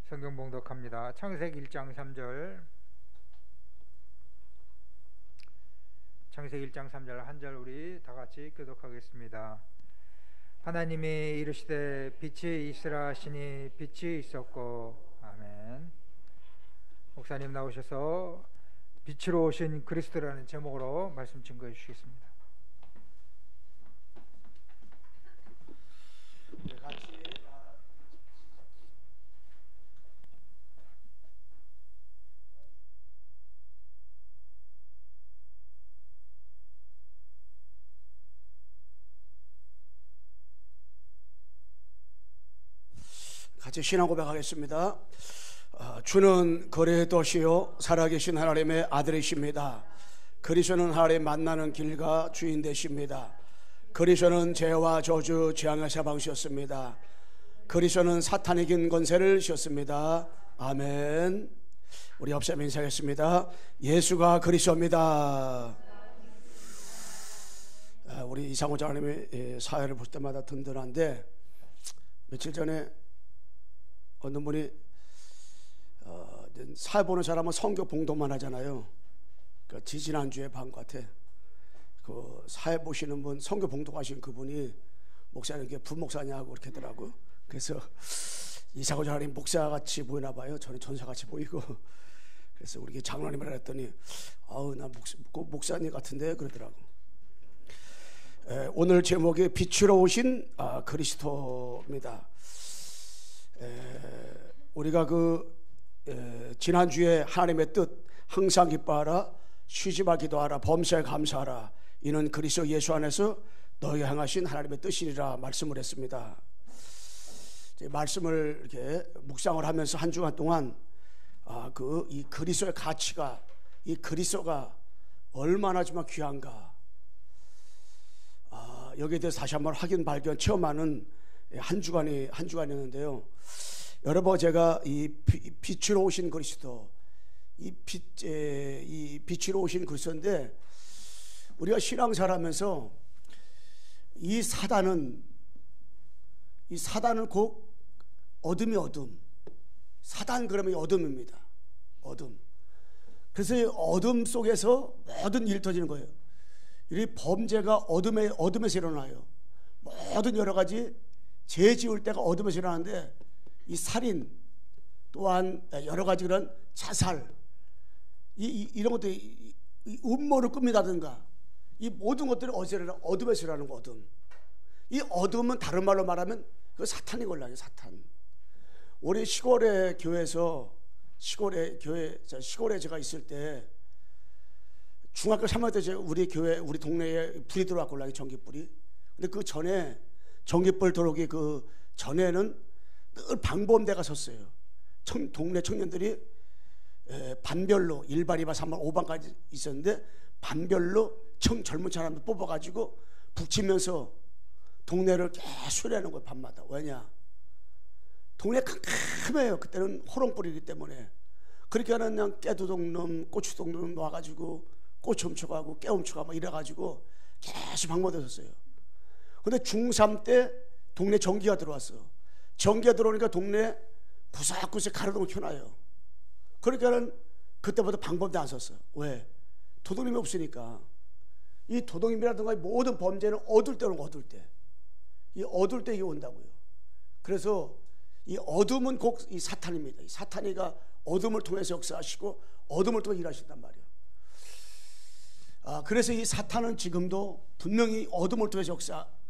성경 봉독합니다. 창세기 1장 3절, 창세기 1장 3절 한 절 우리 다 같이 교독하겠습니다. 하나님이 이르시되 빛이 있으라 하시니 빛이 있었고. 아멘. 목사님 나오셔서 빛으로 오신 그리스도라는 제목으로 말씀 증거해 주시겠습니다. 같이 신앙 고백하겠습니다. 주는 거리의 도시요 살아계신 하나님의 아들이십니다. 그리스도는 하나님 만나는 길과 주인 되십니다. 그리스도는 죄와 저주 재앙의 사방이셨습니다. 그리스도는 사탄의 긴 권세를 씌웠습니다. 아멘. 우리 옆사람 인사하겠습니다. 예수가 그리스도입니다. 우리 이상호 장로님의 사회를 볼 때마다 든든한데, 며칠 전에 어느 분이 사회 보는 사람은 성경 봉독만 하잖아요. 그 지지난주에 반 것 같아. 그 사회 보시는 분, 성경 봉독하신 그분이 목사님, 이게 부목사냐고 그렇게 하더라고요. 그래서 이상호 장로님 목사같이 보이나 봐요. 저는 전사같이 보이고. 그래서 우리 장로님을 했더니 나 목사님 같은데 그러더라고. 오늘 제목이 빛으로 오신 그리스도입니다. 우리가 지난주에 하나님의 뜻 항상 기뻐하라, 쉬지 마 기도하라, 범사에 감사하라, 이는 그리스도 예수 안에서 너희 향하신 하나님의 뜻이니라 말씀을 했습니다. 말씀을 이렇게 묵상을 하면서 한 주간 동안 이 그리스도의 가치가, 이 그리스도가 얼마나 정말 귀한가, 여기에 대해서 다시 한번 확인, 발견, 체험하는 한 주간이었는데요. 여러분, 제가 이 빛으로 오신 그리스도, 이 빛으로 오신 그리스도인데, 우리가 신앙생활하면서 이 사단은 곧 어둠이 어둠. 사단 그러면 어둠입니다. 어둠. 그래서 이 어둠 속에서 모든 일이 터지는 거예요. 이 범죄가 어둠에서 일어나요. 모든 여러 가지 죄 지을 때가 어둠에서 일어나는데, 이 살인 또한 여러 가지 그런 자살, 이런 것들, 이 음모를 꾸민다든가, 이 모든 것들이 어둠에서 일어나는 거. 어둠. 이 어둠은 다른 말로 말하면 그 사탄이 걸려요. 사탄. 우리 시골에 제가 있을 때, 중학교 3학년 때 우리 동네에 불이 들어왔걸라요. 전기불이. 근데 그 전에 전기불 들어오기 그 전에는 늘 방범대가 섰어요. 동네 청년들이 반별로 1반, 2반, 3반, 5반까지 있었는데, 반별로 젊은 사람들 뽑아가지고 북치면서 동네를 계속 수리하는 거예요. 밤마다. 왜냐? 동네 캄캄해요. 그때는 호롱불이기 때문에. 그렇게 하는 그냥 깨두동놈, 고추동놈 와가지고 꼬치 훔쳐가고 깨 훔쳐가고 이래가지고 계속 방범대 섰어요. 근데 중3 때 동네 전기가 들어왔어. 전기가 들어오니까 동네 구석구석 가로등을 켜놔요. 그러니까는 그때부터 방범대 안 섰어. 왜? 도둑님이 없으니까. 이 도둑님이라든가 모든 범죄는 어둘 때 오는 거, 어둘 때. 이 어둘 때 이게 온다고요. 그래서 이 어둠은 곧 이 사탄입니다. 이 사탄이가 어둠을 통해서 역사하시고 어둠을 통해 일하신단 말이에요. 그래서 이 사탄은 지금도 분명히 어둠을 통해서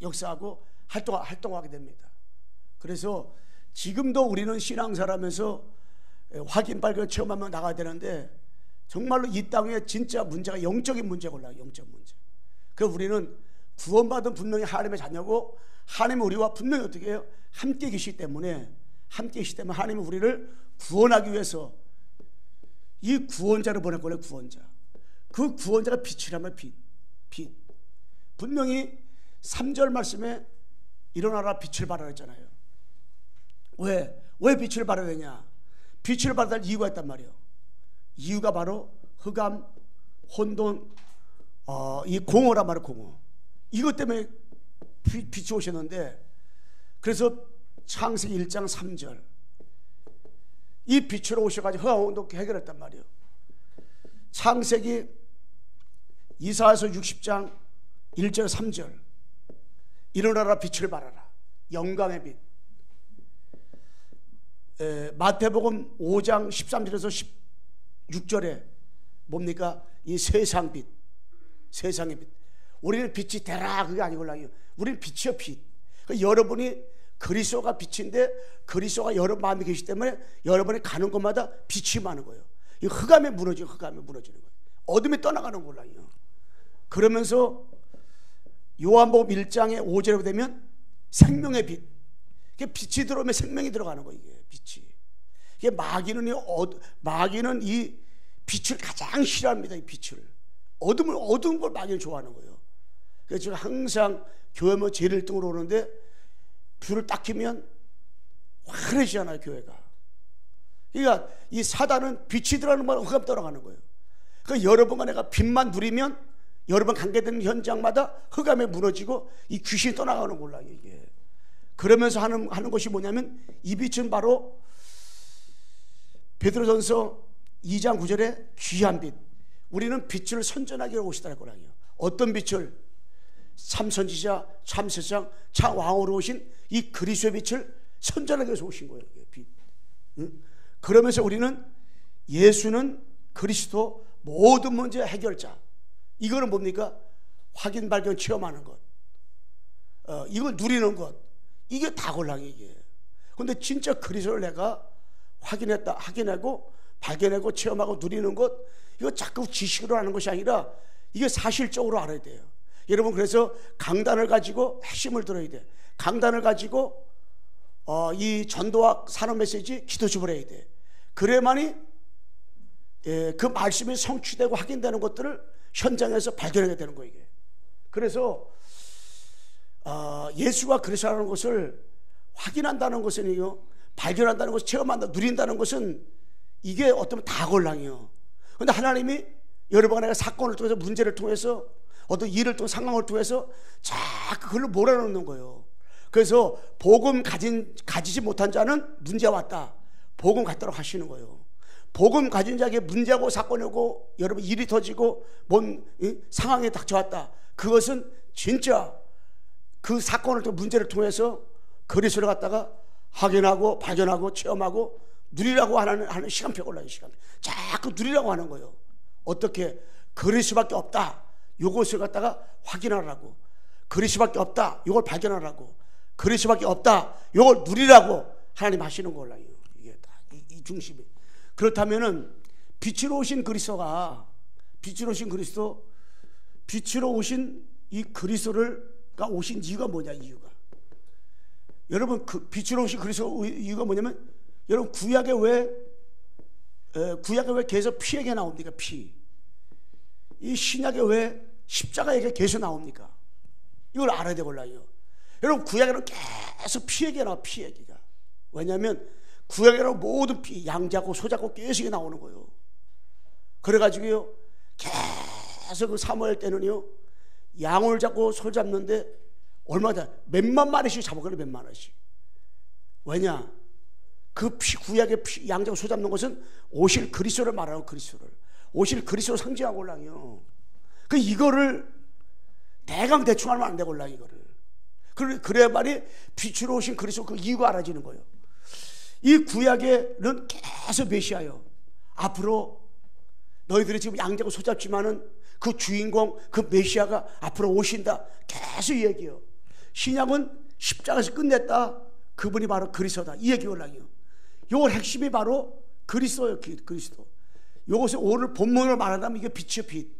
역사하고 활동하게 됩니다. 그래서 지금도 우리는 신앙생활하면서 확인, 발견, 체험하며 나가야 되는데, 정말로 이 땅에 진짜 문제가 영적인 문제가 올라요. 영적 문제. 그래서 우리는 구원받은 분명히 하나님의 자녀고, 하나님은 우리와 분명히 어떻게 해요? 함께 계시기 때문에 하나님은 우리를 구원하기 위해서 이 구원자를 보냈거든요. 구원자. 그 구원자가 빛이라면 빛. 분명히 3절 말씀에 일어나라 빛을 발하라 했잖아요. 왜 빛을 발해야 되냐? 빛을 발할 이유가 있단 말이에요. 이유가 바로 흑암, 혼돈, 이 공허란 말이에요. 공허. 이것 때문에 빛이 오셨는데, 그래서 창세기 1장 3절 이 빛으로 오셔가지고 흑암도 해결했단 말이에요. 창세기 이사야서 60장 1절 3절 일어나라 빛을 발하라 영광의 빛. 마태복음 5장 13절에서 16절에 뭡니까? 이 세상 빛, 세상의 빛. 우리는 빛이 되라 그게 아니걸랑요. 우리는 빛이요 빛. 그러니까 여러분이 그리스도가 빛인데 그리스도가 여러분 마음에 계시기 때문에 여러분이 가는 곳마다 빛이 많은 거예요. 이 흑암에 무너지고 흑암에 무너지는 거예요. 어둠이 떠나가는 걸랑요. 그러면서 요한복음 1장의 5절에 되면 생명의 빛. 빛이 들어오면 생명이 들어가는 거예요. 이게 빛이. 이게 마귀는 이 빛을 가장 싫어합니다. 이 빛을. 어두운 걸 마귀는 좋아하는 거예요. 그래서 제가 항상 교회면 제일 1등으로 오는데 불을 딱 켜면 화려해지잖아요, 교회가. 그러니까 이 사단은 빛이 들어가는 말 흑암 떠나가는 거예요. 그러니까 여러분과 내가 빛만 누리면 여러분 관계되는 현장마다 흑암에 무너지고 이 귀신이 떠나가는 몰라요, 이게. 그러면서 하는 것이 뭐냐면 이 빛은 바로 베드로전서 2장 9절에 귀한 빛. 우리는 빛을 선전하게 오시다 할 거라요. 어떤 빛을? 참선지자, 참세상, 참왕으로 오신 이 그리스도의 빛을 선전하기 위해서 오신 거예요. 빛. 응? 그러면서 우리는 예수는 그리스도 모든 문제 해결자. 이거는 뭡니까? 확인, 발견, 체험하는 것. 이걸 누리는 것. 이게 다 곤란해 이게. 근데 진짜 그리스도를 내가 확인하고 발견하고 체험하고 누리는 것, 이거 자꾸 지식으로 하는 것이 아니라 이게 사실적으로 알아야 돼요. 여러분, 그래서 강단을 가지고 핵심을 들어야 돼. 강단을 가지고 이 전도와 산업 메시지 기도집을 해야 돼. 그래야만이 그 말씀이 성취되고 확인되는 것들을 현장에서 발견하게 되는 거예요. 이게. 그래서 예수가 그리스도라는 것을 확인한다는 것은요, 발견한다는 것을 체험한다, 누린다는 것은 이게 어쩌면 다 곤란이요. 그런데 하나님이 여러분과 내가 사건을 통해서, 문제를 통해서, 어떤 일을 통해서, 상황을 통해서 자꾸 그걸로 몰아넣는 거예요. 그래서 복음 가지지 못한 자는 문제가 왔다, 복음 갖도록 하시는 거예요. 복음 가진 자에게 문제고 사건이 오고 여러분 일이 터지고 뭔 상황에 닥쳐왔다, 그것은 진짜 그 사건을 통해 문제를 통해서 그리스도를 갖다가 확인하고 발견하고 체험하고 누리라고 하는 시간표가 올라요. 시간표. 자꾸 누리라고 하는 거예요. 어떻게? 그리스도밖에 없다, 이것을 갖다가 확인하라고. 그리스도밖에 없다, 이걸 발견하라고. 그리스도밖에 없다, 이걸 누리라고 하나님 하시는 거라요. 이게 다 이 중심이. 그렇다면은 빛으로 오신 그리스도가, 빛으로 오신 이 그리스도가 오신 이유가 뭐냐? 이유가, 여러분, 그 빛으로 오신 그리스도 이유가 뭐냐면, 여러분 구약에 왜 계속 피에게 나옵니까? 피. 이 신약에 왜 십자가에게 계속 나옵니까? 이걸 알아야 되걸라요. 여러분, 구약에는 계속 피에게 나와. 피에게가. 왜냐하면 구약에는 모든 피, 양자고 소자고 계속 나오는 거예요. 그래가지고요, 계속 그 사무엘 때는요, 양을 잡고 소 잡는데 얼마나 몇만 마리씩 잡아가는, 몇만 마리씩. 왜냐? 그 구약의 양 잡고 소 잡는 것은 오실 그리스도를 말하는, 그리스도를 오실 그리스도를 상징하고 올랑요. 그 이거를 대강 대충 하면 안 되고 올랑, 이거를. 그래야 말이 빛으로 오신 그리스도 그 이유가 알아지는 거예요. 이 구약에는 계속 메시아요. 앞으로 너희들이 지금 양 잡고 소 잡지만은 그 주인공, 그 메시아가 앞으로 오신다, 계속 이 얘기요. 신약은 십자가에서 끝냈다, 그분이 바로 그리스도다, 이 얘기 올라요. 요걸 핵심이 바로 그리스도예요. 그리스도. 요것을 오늘 본문으로 말한다면 이게 빛이요, 빛.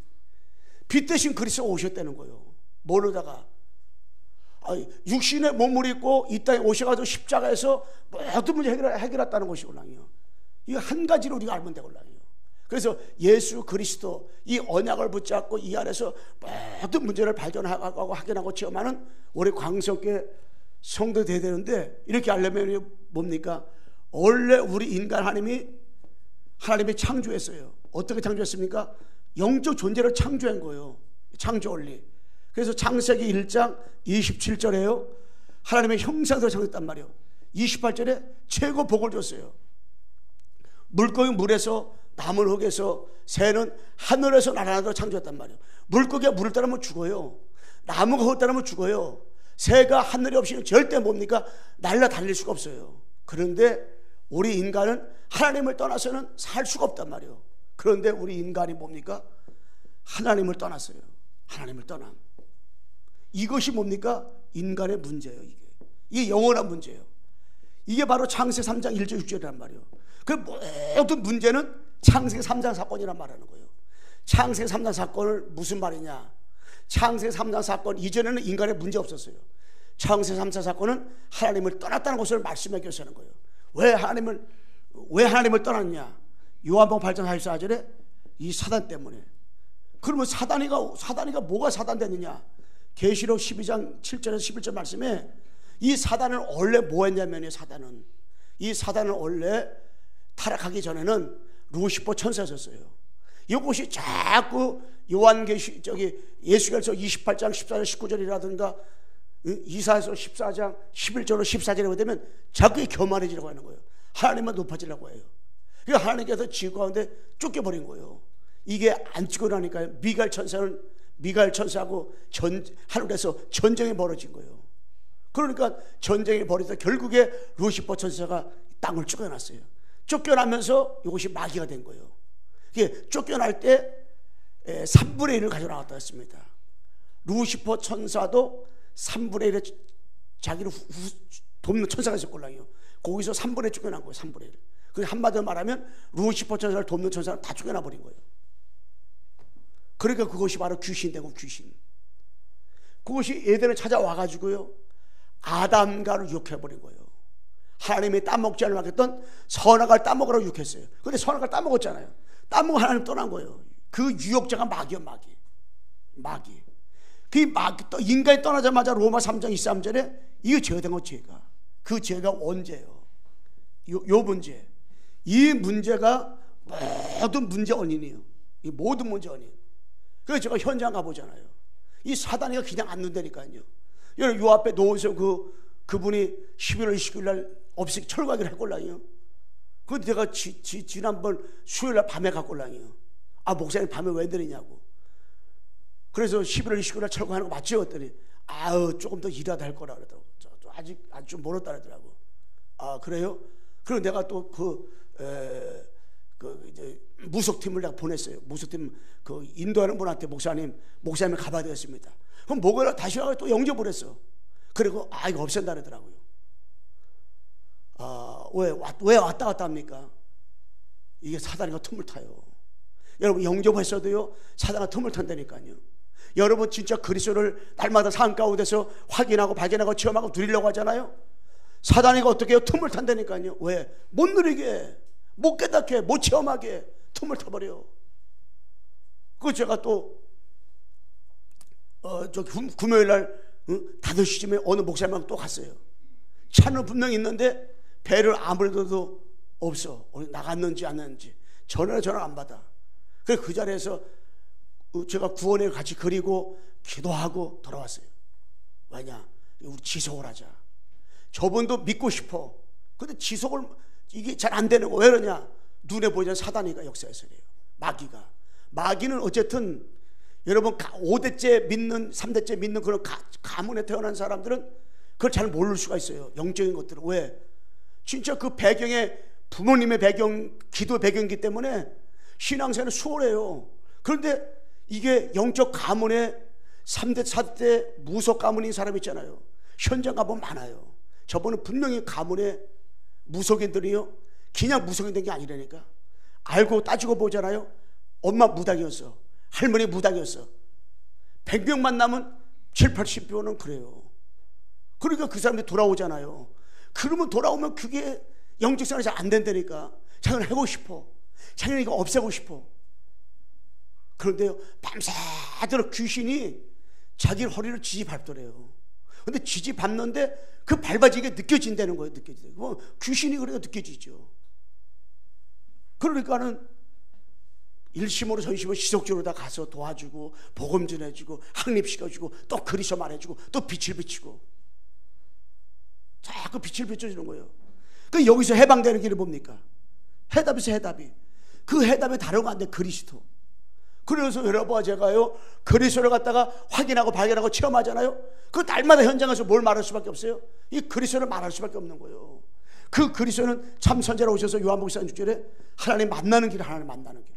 빛 대신 그리스도가 오셨다는 거예요. 모르다가 육신의 몸을 입고 이 땅에 오셔가지고 십자가에서 모든 문제 해결했다는 것이 올라요. 이거 한 가지로 우리가 알면 되걸라요. 그래서 예수 그리스도 이 언약을 붙잡고 이 안에서 모든 문제를 발견하고 확인하고 체험하는 우리 광석교회 성도 돼야 되는데, 이렇게 하려면 뭡니까? 원래 우리 인간 하나님이 창조했어요. 어떻게 창조했습니까? 영적 존재를 창조한 거예요. 창조 원리. 그래서 창세기 1장 27절에요, 하나님의 형상대로 창조했단 말이에요. 28절에 최고 복을 줬어요. 물고기 물에서, 나물 흙에서, 새는 하늘에서 날아나도록 창조했단 말이에요. 물고기가 물을 따르면 죽어요. 나무가 흙을 따르면 죽어요. 새가 하늘이 없이는 절대 뭡니까? 날아다닐 수가 없어요. 그런데 우리 인간은 하나님을 떠나서는 살 수가 없단 말이에요. 그런데 우리 인간이 뭡니까? 하나님을 떠났어요. 하나님을 떠남. 이것이 뭡니까? 인간의 문제예요. 이게 영원한 문제예요. 이게 바로 창세기 3장 1절 6절이란 말이에요. 그 모든 문제는 창세기 3장 사건이란 말하는 거예요. 창세기 3장 사건을 무슨 말이냐? 창세기 3장 사건 이전에는 인간의 문제 없었어요. 창세기 3장 사건은 하나님을 떠났다는 것을 말씀해 주시는 거예요. 왜 하나님을 떠났냐? 요한복음 8장 44절에 이 사단 때문에. 그러면 사단이가 뭐가 사단됐느냐? 계시록 12장 7절에서 11절 말씀에 이 사단은 원래 뭐 했냐면요. 이 사단은 원래 타락하기 전에는 루시퍼 천사였어요. 이것이 자꾸 요한계시 예수결서 28장 14절 19절이라든가 이사야서 14장 11절로 14절에 보게 되면 자꾸 교만해지려고 하는 거예요. 하나님만 높아지려고 해요. 그러니까 하나님께서 지구 가운데 쫓겨버린 거예요. 이게 안 쫓겨나니까 미가엘 천사하고 하늘에서 전쟁이 벌어진 거예요. 그러니까 전쟁이 벌어져서 결국에 루시퍼 천사가 땅을 쫓겨났어요. 쫓겨나면서 이것이 마귀가 된 거예요. 이게 쫓겨날 때 3분의 1을 가져나왔다 했습니다. 루시퍼 천사도 3분의 1에 자기를 돕는 천사가 있었걸랑요. 거기서 3분의 1 쫓겨난 거예요. 3분의 1. 그 한마디로 말하면 루시퍼 천사를 돕는 천사는 다 쫓겨나 버린 거예요. 그러니까 그것이 바로 귀신 되고 귀신. 그것이 에덴을 찾아와 가지고요, 아담과를 유혹해버린 거예요. 하나님이 따먹지 않으려고 했던 선악을 따먹으라고 유혹했어요. 근데 선악을 따먹었잖아요. 따먹고 하나님 떠난 거예요. 그 유혹자가 마귀요, 마귀. 그 마귀, 인간이 떠나자마자 로마 3장 23절에 이거 죄가 된 거, 죄가. 그 죄가 원죄예요. 요 문제. 이 문제가 모든 문제 원인이에요. 이 모든 문제 원인. 그래서 제가 현장 가보잖아요. 이 사단이가 그냥 안 눈다니까요. 여러분, 요 앞에 놓으셔 그분이 11월 29일 날 없이 철거하기로 했걸랑요. 그런데 제가 지난번 수요일 날 밤에 갔걸랑요. 아, 목사님 밤에 왜 내리냐고. 그래서 11월 29일 날 철거하는 거 맞죠? 했더니 조금 더 일하다 할 거라 그러더라고. 아직 좀 멀었다 그러더라고. 아, 그래요? 그리고 내가 또 이제 무속팀을 내가 보냈어요. 무속팀 인도하는 분한테 목사님 가봐야 되겠습니다. 그럼 목요일 다시 와서 또 영접을 했어. 그리고 이거 없앤다 그러더라고요. 왜 왔다 갔다 합니까? 이게 사단이가 틈을 타요. 여러분, 영접했어도요, 사단이 틈을 탄다니까요. 여러분, 진짜 그리스도를 날마다 삶 가운데서 확인하고 발견하고 체험하고 누리려고 하잖아요. 사단이가 어떻게 해요? 틈을 탄다니까요. 왜? 못 누리게, 못 깨닫게, 못 체험하게 틈을 타버려요. 그 제가 또 금요일 날 5시쯤에 어느 목사님하고 또 갔어요. 차는 분명히 있는데 배를 아무래도 없어. 나갔는지 안 났는지 전화를 안 받아. 그래서 그 자리에서 제가 구원을 같이 그리고 기도하고 돌아왔어요. 왜냐? 우리 지속을 하자. 저분도 믿고 싶어. 근데 지속을 이게 잘 안 되는 거. 왜 그러냐? 눈에 보이는 사단이가 역사에서 그래요. 마귀는 어쨌든 여러분 5대째 믿는 3대째 믿는 그런 가문에 태어난 사람들은 그걸 잘 모를 수가 있어요. 영적인 것들은. 왜? 진짜 그 배경에 부모님의 배경, 기도 배경이기 때문에 신앙생활은 수월해요. 그런데 이게 영적 가문에 3대 4대 무속 가문인 사람 있잖아요. 현장 가보면 많아요. 저분은 분명히 가문에 무속인들이요, 그냥 무속인 된 게 아니라니까. 알고 따지고 보잖아요. 엄마 무당이었어, 할머니 무당이었어. 100명 만나면 7, 80명은 그래요. 그러니까 그 사람들이 돌아오잖아요. 그러면 돌아오면 그게 영적 생활이 잘 안 된다니까. 자기는 하고 싶어, 자기는 이거 없애고 싶어. 그런데요, 밤새도록 귀신이 자기 허리를 지지밟더래요. 근데 지지밟는데 그 밟아지게 느껴진다는 거예요. 귀신이 그래도 느껴지죠. 그러니까는 일심으로 전심으로 지속적으로 다 가서 도와주고 복음 전해주고 확립시켜주고 또 그리스도 말해주고 또 빛을 비치고 자꾸 빛을 비춰주는 거예요. 그 여기서 해방되는 길이 뭡니까? 해답이 있어요. 해답이. 그 해답이 다른 거 안 돼. 그리스도. 그래서 여러분과 제가요 그리스도를 갖다가 확인하고 발견하고 체험하잖아요. 그 날마다 현장에서 뭘 말할 수밖에 없어요? 이 그리스도를 말할 수밖에 없는 거예요. 그 그리스도는 참 선지자로 오셔서 요한복음 6절에 하나님 만나는 길, 하나님 만나는 길.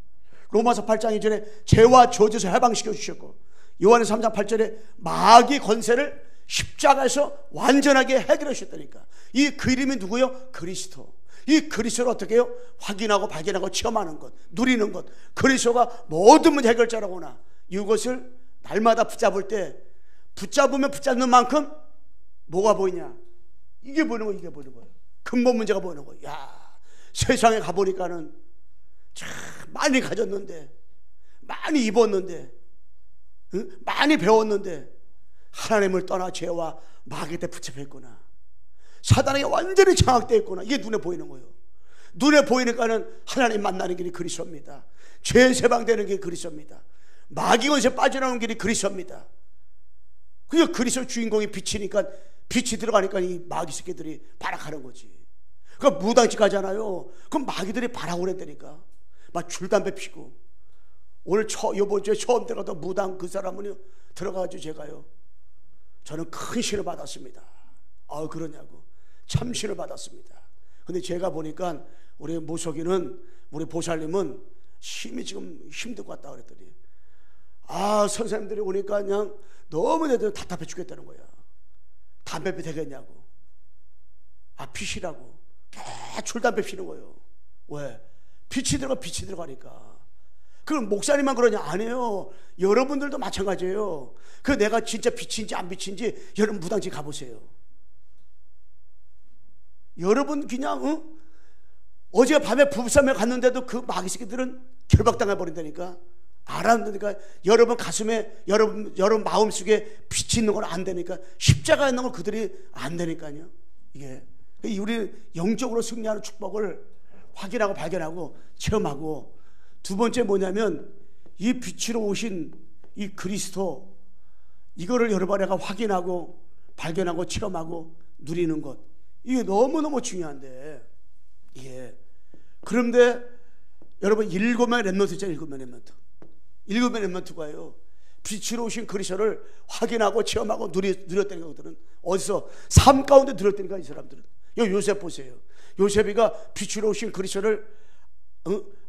로마서 8장 2절에 죄와 저주에서 해방시켜 주셨고, 요한에서 3장 8절에 마귀 권세를 십자가에서 완전하게 해결해 주셨다니까. 이 그림이 누구요? 그리스도. 이 그리스도를 어떻게 해요? 확인하고 발견하고 체험하는 것, 누리는 것. 그리스도가 모든 문제 해결자라고나. 이것을 날마다 붙잡을 때, 붙잡으면 붙잡는 만큼 뭐가 보이냐? 이게 보이는 거예요. 이게 보이는 거예요. 근본 문제가 보이는 거예요. 야, 세상에 가보니까는 참 많이 가졌는데, 많이 입었는데, 많이 배웠는데 하나님을 떠나 죄와 마귀 때 붙잡혀 있구나. 사단에게 완전히 장악되어 있구나. 이게 눈에 보이는 거예요. 눈에 보이니까는 하나님 만나는 길이 그리스도입니다. 죄 세방되는 길이 그리스도입니다. 마귀 권세 빠져나오는 길이 그리스도입니다. 그러니까 그리스도 주인공이 빛이니까, 빛이 들어가니까 이 마귀 새끼들이 발악하는 거지. 그러니까 무당집 가잖아요. 그럼 마귀들이 발악을 한다니까. 막 줄담배 피고. 오늘 요번 주에 처음 들어가던 무당 그 사람은요, 들어가가지고 제가요, 저는 큰 신을 받았습니다. 아, 그러냐고. 참 신을 받았습니다. 근데 제가 보니까 우리 모석이는, 우리 보살님은 힘이 지금 힘들 것 같다 그랬더니, 아, 선생님들이 오니까 그냥 너무 애들 답답해 죽겠다는 거야. 담배 되겠냐고. 아, 피시라고. 줄담배 피는 거예요. 왜? 빛이 들어가니까. 그럼 목사님만 그러냐? 아니에요. 여러분들도 마찬가지예요. 그 내가 진짜 빛인지 안 빛인지 여러분 무당집 가보세요. 여러분 그냥 어제 밤에 부부싸움에 갔는데도 그 마귀 새끼들은 결박당해 버린다니까. 알았는데니까 여러분 가슴에, 여러분 마음속에 빛이 있는 건 안 되니까, 십자가에 있는 건 그들이 안 되니까요. 이게 우리 영적으로 승리하는 축복을 확인하고 발견하고 체험하고, 두 번째 뭐냐면 이 빛으로 오신 이 그리스도, 이거를 여러분 내가 확인하고 발견하고 체험하고 누리는 것, 이게 너무너무 중요한데, 예. 그런데 여러분 7명의 렘넌트 있잖아요. 7명의 렘넌트. 7명의 렘넌트가요, 빛으로 오신 그리스도를 확인하고 체험하고 누렸다는 것들은 어디서? 삶 가운데 누렸다니까. 이 사람들은. 요셉 보세요. 요셉이가 빛으로 오신 그리스도를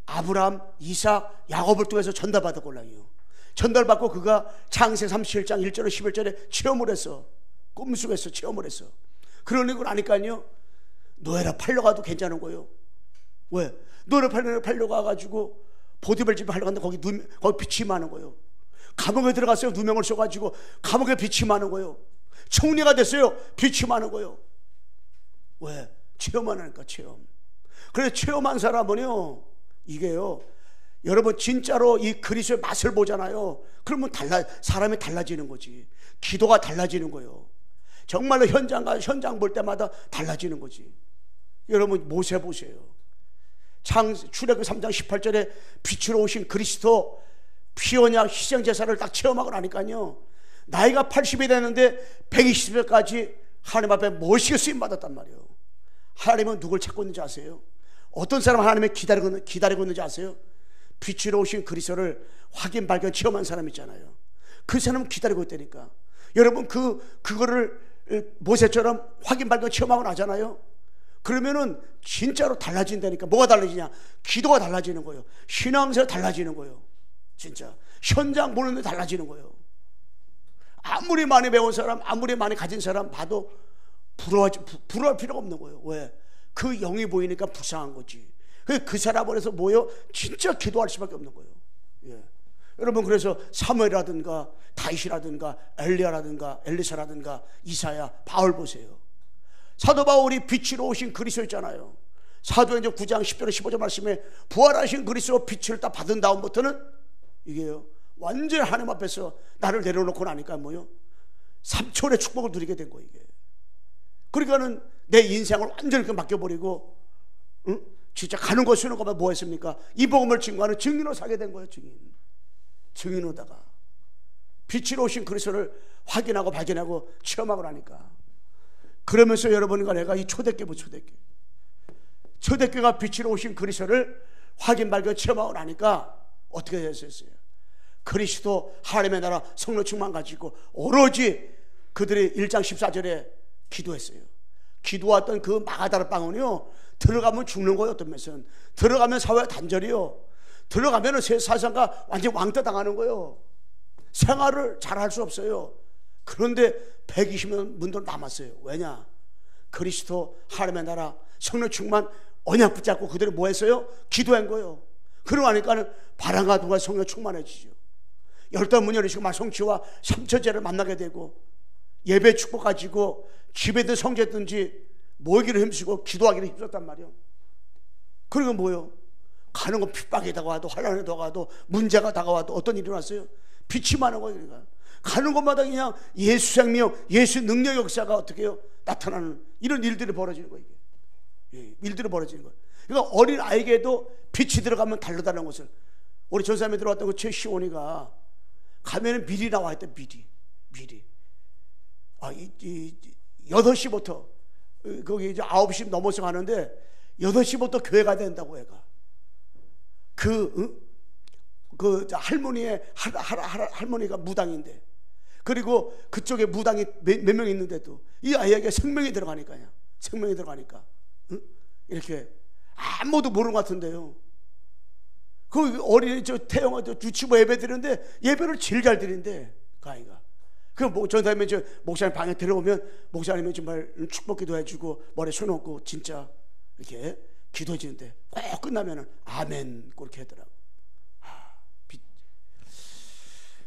아브라함, 이삭, 야곱을 통해서 전달받았걸랑요. 전달받고 그가 창세 37장 1절에 11절에 체험을 했어. 꿈속에서 체험을 했어. 그러는 걸 아니까요, 노예라 팔려가도 괜찮은 거예요. 왜? 노예라 팔려가가지고 보디벨 집에 팔려갔는데 거기 빛이 많은 거예요. 감옥에 들어갔어요. 누명을 써가지고 감옥에 빛이 많은 거예요. 총리가 됐어요. 빛이 많은 거예요. 왜? 체험하니까. 체험. 그래서 체험한 사람은요, 이게요, 여러분 진짜로 이 그리스도의 맛을 보잖아요. 그러면 사람이 달라지는 거지. 기도가 달라지는 거예요. 정말로 현장 볼 때마다 달라지는 거지. 여러분 모세 보세요. 출애굽 3장 18절에 빛으로 오신 그리스도 피 언약 희생제사를 딱 체험하고 나니까요, 나이가 80이 되는데 120세까지 하나님 앞에 멋있게 쓰임받았단 말이에요. 하나님은 누굴 찾고 있는지 아세요? 어떤 사람 하나님을 기다리고 있는지 아세요? 빛으로 오신 그리스도를 확인, 발견, 체험한 사람 있잖아요. 그 사람은 기다리고 있다니까. 여러분 그거를 모세처럼 확인, 발견, 체험하고 나잖아요. 그러면은 진짜로 달라진다니까. 뭐가 달라지냐? 기도가 달라지는 거예요. 신앙생활 달라지는 거예요. 진짜 현장 보는데 달라지는 거예요. 아무리 많이 배운 사람, 아무리 많이 가진 사람 봐도 부러워할 필요가 없는 거예요. 왜? 그 영이 보이니까 불쌍한 거지. 그 사람을 해서 뭐요? 진짜 기도할 수밖에 없는 거예요. 예. 여러분 그래서 사무엘이라든가 다윗이라든가 엘리야라든가 엘리사라든가 이사야, 바울 보세요. 사도 바울이 빛으로 오신 그리스도 있잖아요. 사도행전 9장 10절 15절 말씀에 부활하신 그리스도 빛을 딱 받은 다음부터는 이게요, 완전히 하나님 앞에서 나를 내려놓고 나니까 뭐요? 3초의 축복을 누리게 된 거예요. 이게. 그러니까는 내 인생을 완전히 맡겨버리고, 진짜 가는 거 쓰는 것만 뭐 했습니까? 이 복음을 증거하는 증인으로 사게 된 거예요. 증인으로다가 빛으로 오신 그리스도를 확인하고 발견하고 체험하고 나니까. 그러면서 여러분과 내가 이 초대교부 초대교회가 빛으로 오신 그리스도를 확인 발견 체험하고 나니까 어떻게 됐었어요? 그리스도 하나님의 나라 성령 충만 가지고 오로지 그들이 1장 14절에 기도했어요. 기도했던 그 마가다라 방언이요, 들어가면 죽는 거예요. 어떤 면에서는 들어가면 사회 단절이요, 들어가면 세상과 완전 왕따 당하는 거예요. 생활을 잘 할 수 없어요. 그런데 120년 문도 남았어요. 왜냐? 그리스도 하나님의 나라 성령 충만 언약 붙잡고 그들이 뭐 했어요? 기도한 거예요. 그러고 나니까는 바람과 누가 성령 충만해지죠. 열두 문 열리시고 성취와 삼천제를 만나게 되고 예배 축복 가지고 집에든 성제든지 모이기를 힘쓰고 기도하기를 힘썼단 말이에요. 그리고 뭐요? 가는 건 핍박이 다가와도 환난이 다가와도 문제가 다가와도 어떤 일이 왔어요? 빛이 많은 거예요. 그러니까 가는 곳마다 그냥 예수 생명, 예수 능력 역사가 어떻게 해요? 나타나는 이런 일들이 벌어지는 거예요. 이게. 일들이 벌어지는 거예요. 그러니까 어린 아이에게도 빛이 들어가면 다르다는 것을, 우리 전사님에 들어왔던 그 최시원이가 가면은 미리 나와 있대. 미리 8시부터 거기 이제 9시 넘어서 가는데 8시부터 교회가 된다고. 애가 그 할머니가 무당인데, 그리고 그쪽에 무당이 몇 명 있는데도 이 아이에게 생명이 들어가니까요. 생명이 들어가니까 이렇게 아무도 모르는 것 같은데요. 그 어린이 태영아 유치부 예배 드리는데 예배를 제일 잘 드린대 그 아이가. 그 전사님이 목사님 방에 들어오면 목사님이 정말 축복 기도해주고 머리에 손 얹고 진짜 이렇게 기도해 주는데 꼭 끝나면은 아멘 그렇게 하더라고.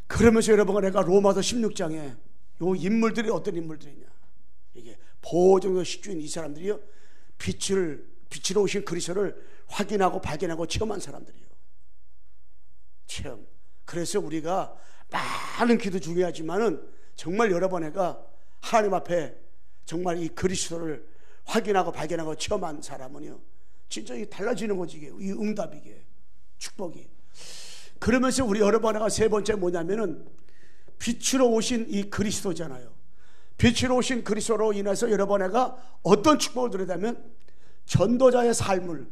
그러면서 여러분, 내가 로마서 16장에 요 인물들이 어떤 인물들이냐, 이게 보정의 식주인 이 사람들이요, 빛으로 오신 그리스도를 확인하고 발견하고 체험한 사람들이요. 체험. 그래서 우리가 많은 기도 중요하지만은 정말 여러분, 내가 하나님 앞에 정말 이 그리스도를 확인하고 발견하고 체험한 사람은요, 진짜 이게 달라지는 거지. 이게 이 응답이게 축복이. 그러면서 우리 여러분과 세 번째 뭐냐면은 빛으로 오신 이 그리스도잖아요. 빛으로 오신 그리스도로 인해서 여러분과 어떤 축복을 누리다면 전도자의 삶을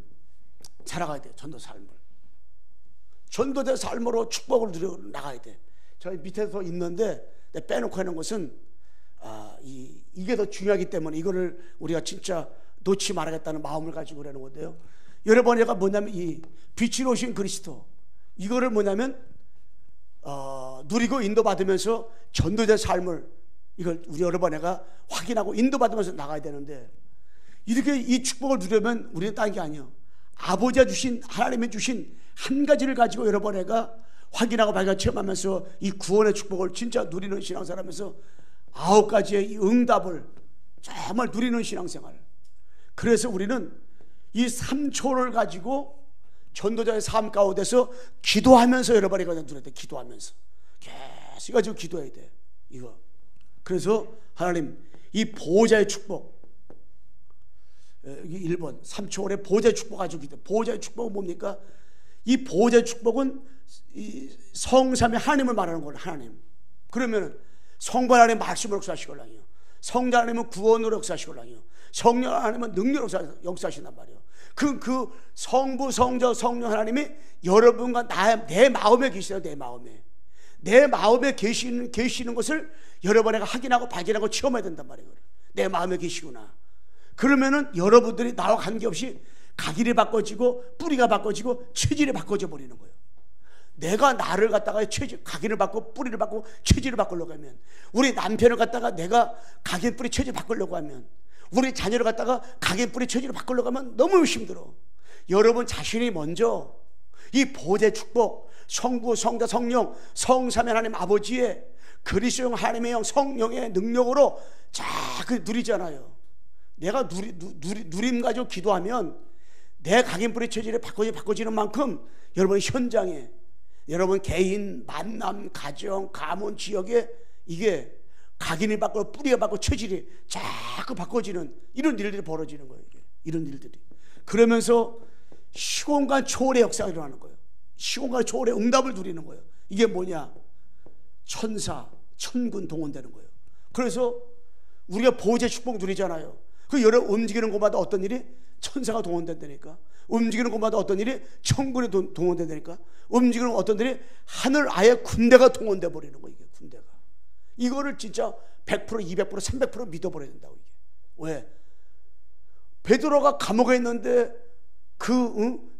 살아가야 돼요. 전도자의 삶으로 축복을 누려 나가야 돼. 저희 밑에서 있는데 빼놓고 하는 것은 이게 더 중요하기 때문에 이거를 우리가 진짜 놓지 말아야겠다는 마음을 가지고 그러는 건데요. 여러분과 뭐냐면 이 빛으로 오신 그리스도, 이거를 뭐냐면 누리고 인도받으면서 전도자의 삶을, 이걸 우리 여러분과 확인하고 인도받으면서 나가야 되는데, 이렇게 이 축복을 누리면 우리는 딴 게 아니에요. 아버지가 주신, 하나님이 주신 한 가지를 가지고 여러분과 확인하고 발견 체험하면서 이 구원의 축복을 진짜 누리는 신앙생활하면서 9가지의 이 응답을 정말 누리는 신앙생활. 그래서 우리는 이 3초를 가지고 전도자의 삶 가운데서 기도하면서 여러분이 그냥 누려야 돼. 기도하면서 계속 가지고 기도해야 돼. 이거. 그래서 하나님, 이 보호자의 축복, 1번 3초월의 보호자의 축복 가지고 기도. 보호자의 축복은 뭡니까? 이 보호자의 축복은 이 성삼위 하나님을 말하는 거예요. 하나님. 그러면 성부 하나님 말씀으로 역사하시걸랑이요, 성자 하나님은 구원으로 역사하시걸랑이요, 성령 하나님은 능력으로 역사하신단 말이에요. 그 성부, 성자, 성령 하나님이 여러분과 내 마음에 계시요. 내 마음에 계시는 것을 여러분에게 확인하고 발견하고 체험해야 된단 말이에요. 내 마음에 계시구나. 그러면은 여러분들이 나와 관계없이 각일이 바꿔지고 뿌리가 바꿔지고 체질이 바꿔져 버리는 거예요. 내가 나를 갖다가 각인을 바꾸고 뿌리를 바꾸고 체질을 바꾸려고 하면, 우리 남편을 갖다가 내가 각인 뿌리 체질 바꾸려고 하면, 우리 자녀를 갖다가 각인 뿌리 체질을 바꾸려고 하면 너무 힘들어. 여러분 자신이 먼저 이 보호자의 축복, 성부, 성자, 성령, 성삼위 하나님 아버지의 그리스도 하나님의 영 성령의 능력으로 자꾸 누리잖아요. 내가 누림 가지고 기도하면 내 각인 뿌리 체질이 바꿔지는 만큼 여러분 현장에, 여러분 개인, 만남, 가정, 가문, 지역에 이게 각인이 바뀌고 뿌리가 바뀌고 체질이 자꾸 바꿔지는 이런 일들이 벌어지는 거예요. 이런 일들이. 그러면서 시공간 초월의 역사가 일어나는 거예요. 시공간 초월의 응답을 누리는 거예요. 이게 뭐냐? 천사, 천군 동원되는 거예요. 그래서 우리가 보호자의 축복 누리잖아요. 그 여러 움직이는 곳마다 어떤 일이? 천사가 동원된다니까. 움직이는 곳마다 어떤 일이 천군이 동원된다니까. 움직이는 어떤 일이 하늘 아예 군대가 동원돼 버리는 거예요. 이게 군대가. 이거를 진짜 100%, 200%, 300% 믿어버려야 된다고. 이게 왜? 베드로가 감옥에 있는데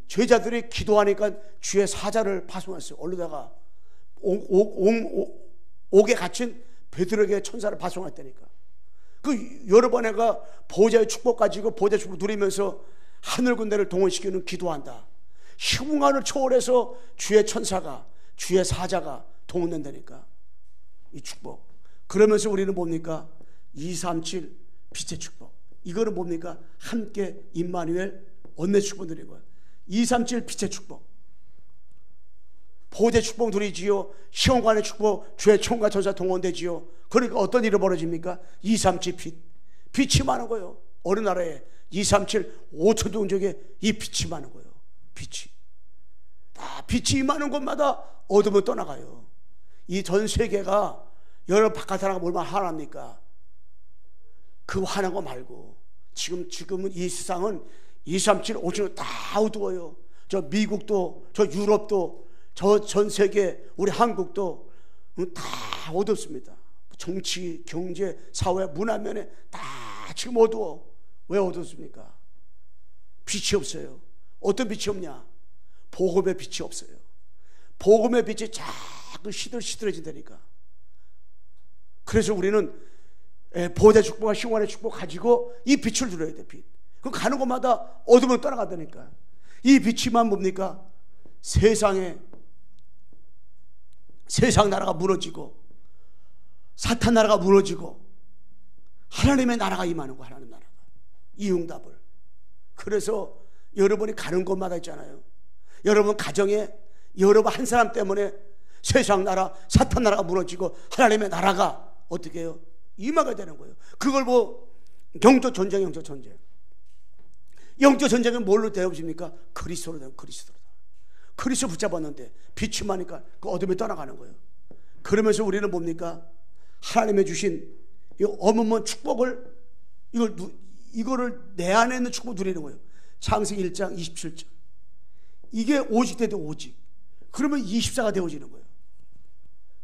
제자들이 기도하니까 주의 사자를 파송했어요. 얼르다가 옥에 갇힌 베드로에게 천사를 파송했다니까. 여러 번 애가 보호자의 축복 가지고 보호자의 축복 누리면서 하늘 군대를 동원시키는 기도한다. 시공간을 초월해서 주의 천사가, 주의 사자가 동원된다니까. 이 축복. 그러면서 우리는 뭡니까? 237 빛의 축복. 이거는 뭡니까? 함께 임마누엘 언내 축복 누리는 거예요. 237 빛의 축복. 보호자의 축복 누리지요. 시공간의 축복, 주의 총과 천사 동원되지요. 그러니까 어떤 일이 벌어집니까? 237 빛. 빛이 많은 거예요. 어느 나라에 237 5천 종족에 이 빛이 많은 거예요. 빛이. 빛이 임하는 곳마다 어둠은 떠나가요. 이 전 세계가 여러 바깥 나라가 얼마나 화납니까? 그 화난 거 말고 지금은 이 세상은 237 5천 다 어두워요. 저 미국도, 저 유럽도, 저 전 세계, 우리 한국도 다 어둡습니다. 정치, 경제, 사회, 문화면에 다 지금 어두워. 왜 어둡습니까? 빛이 없어요. 어떤 빛이 없냐? 복음의 빛이 없어요. 복음의 빛이 자꾸 시들시들해진다니까. 그래서 우리는 보호자 축복과 시공간의 축복 가지고 이 빛을 누려야 돼. 빛. 그럼 가는 곳마다 어둠은 떠나간다니까. 이 빛이만 뭡니까? 세상 나라가 무너지고 사탄 나라가 무너지고 하나님의 나라가 임하는 거. 하나님 나라가 이 응답을. 그래서 여러분이 가는 곳마다 있잖아요. 여러분 가정에 여러분 한 사람 때문에 세상 나라 사탄 나라가 무너지고 하나님의 나라가 어떻게 해요? 임하게 되는 거예요. 그걸 영적 전쟁. 영적 전쟁은 뭘로 되어집니까? 그리스도로 되는 그리스도다. 그리스도 붙잡았는데 빛이 많으니까 그 어둠에 떠나가는 거예요. 그러면서 우리는 뭡니까? 하나님의 주신 이 어마어마한 축복을 이거를 내 안에 있는 축복 누리는 거예요. 창세기 1장 27절. 이게 오직 되도 오직. 그러면 24가 되어지는 거예요.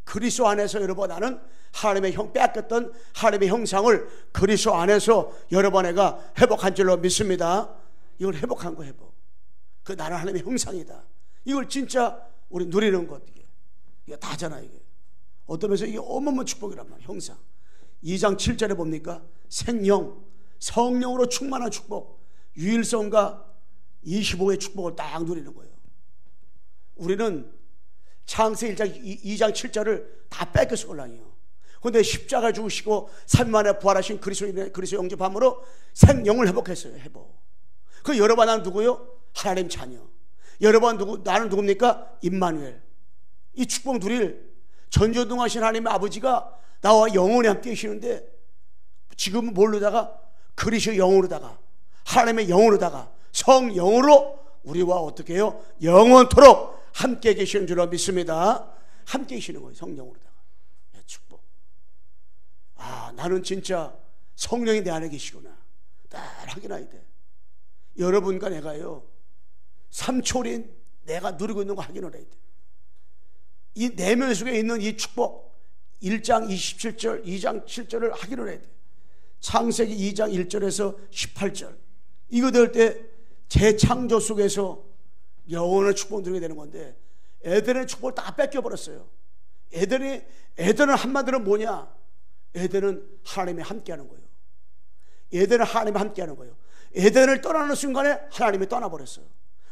그리스도 안에서 여러분 나는 하나님의 빼앗겼던 하나님의 형상을 그리스도 안에서 여러분 내가 회복한 줄로 믿습니다. 이걸 회복한 거 회복. 그 나는 하나님의 형상이다. 이걸 진짜 우리 누리는 것. 이게 다잖아. 이게 어떤 면에서 이게 어마어마한 축복이란 말이야. 형상. 2장 7절에 봅니까? 생령, 성령으로 충만한 축복, 유일성과 25의 축복을 딱 누리는 거예요. 우리는 창세기 2장 7절을 다 뺏겼을 걸랑이요. 그런데 십자가 죽으시고 3일 만에 부활하신 그리스도 영접함으로 생명을 회복했어요. 회복. 그 여러분 나는 누구요? 하나님 자녀. 여러분 나는 누굽니까? 임마누엘. 이 축복 누릴 전조등하신 하나님의 아버지가 나와 영원히 함께 계시는데 지금은 뭘로다가 그리스도 영으로다가 하나님의 영으로다가 성령으로 우리와 어떻게 해요? 영원토록 함께 계시는 줄로 믿습니다. 함께 계시는 거예요. 성령으로다가. 축복. 나는 진짜 성령이 내 안에 계시구나. 딱 확인해야 돼. 여러분과 내가요 3초린 내가 누리고 있는 거 확인을 해야 돼. 이 내면 속에 있는 이 축복 1장 27절 2장 7절을 확인을 해야 돼. 창세기 2장 1절에서 18절 이거 될 때 재창조 속에서 영원한 축복을 누리게 되는 건데 에덴의 축복을 다 뺏겨버렸어요. 에덴은 한마디로 뭐냐? 에덴은 하나님이 함께하는 거예요. 에덴은 하나님이 함께하는 거예요. 에덴을 떠나는 순간에 하나님이 떠나버렸어요.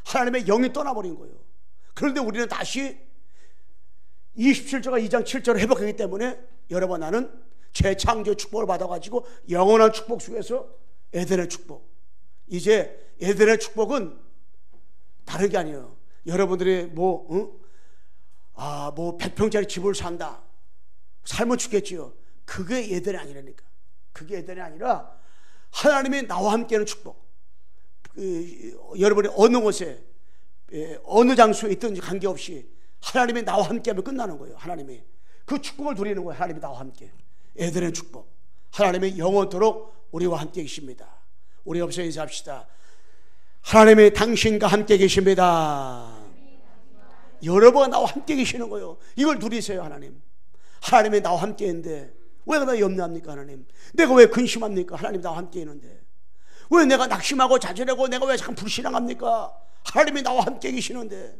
하나님의 영이 떠나버린 거예요. 그런데 우리는 다시 27절과 2장 7절을 회복하기 때문에 여러분 나는 재창조의 축복을 받아가지고 영원한 축복 속에서 에덴의 축복. 이제 에덴의 축복은 다른 게 아니에요. 여러분들이 100평짜리 집을 산다. 살면 죽겠지요. 그게 에덴이 아니라니까. 그게 에덴이 아니라 하나님이 나와 함께하는 축복. 여러분이 어느 곳에 어느 장소에 있든지 관계없이 하나님이 나와 함께하면 끝나는 거예요. 하나님이 그 축복을 누리는 거예요. 하나님이 나와 함께. 에덴의 축복. 하나님이 영원토록 우리와 함께 계십니다. 우리 옆에서 인사합시다. 하나님이 당신과 함께 계십니다. 여러분가 나와 함께 계시는 거예요. 이걸 누리세요. 하나님이 나와 함께 있는데 왜 나 염려합니까? 하나님, 내가 왜 근심합니까? 하나님 나와 함께 있는데 왜 내가 낙심하고 좌절하고 내가 왜 자꾸 불신앙합니까? 하나님이 나와 함께 계시는데.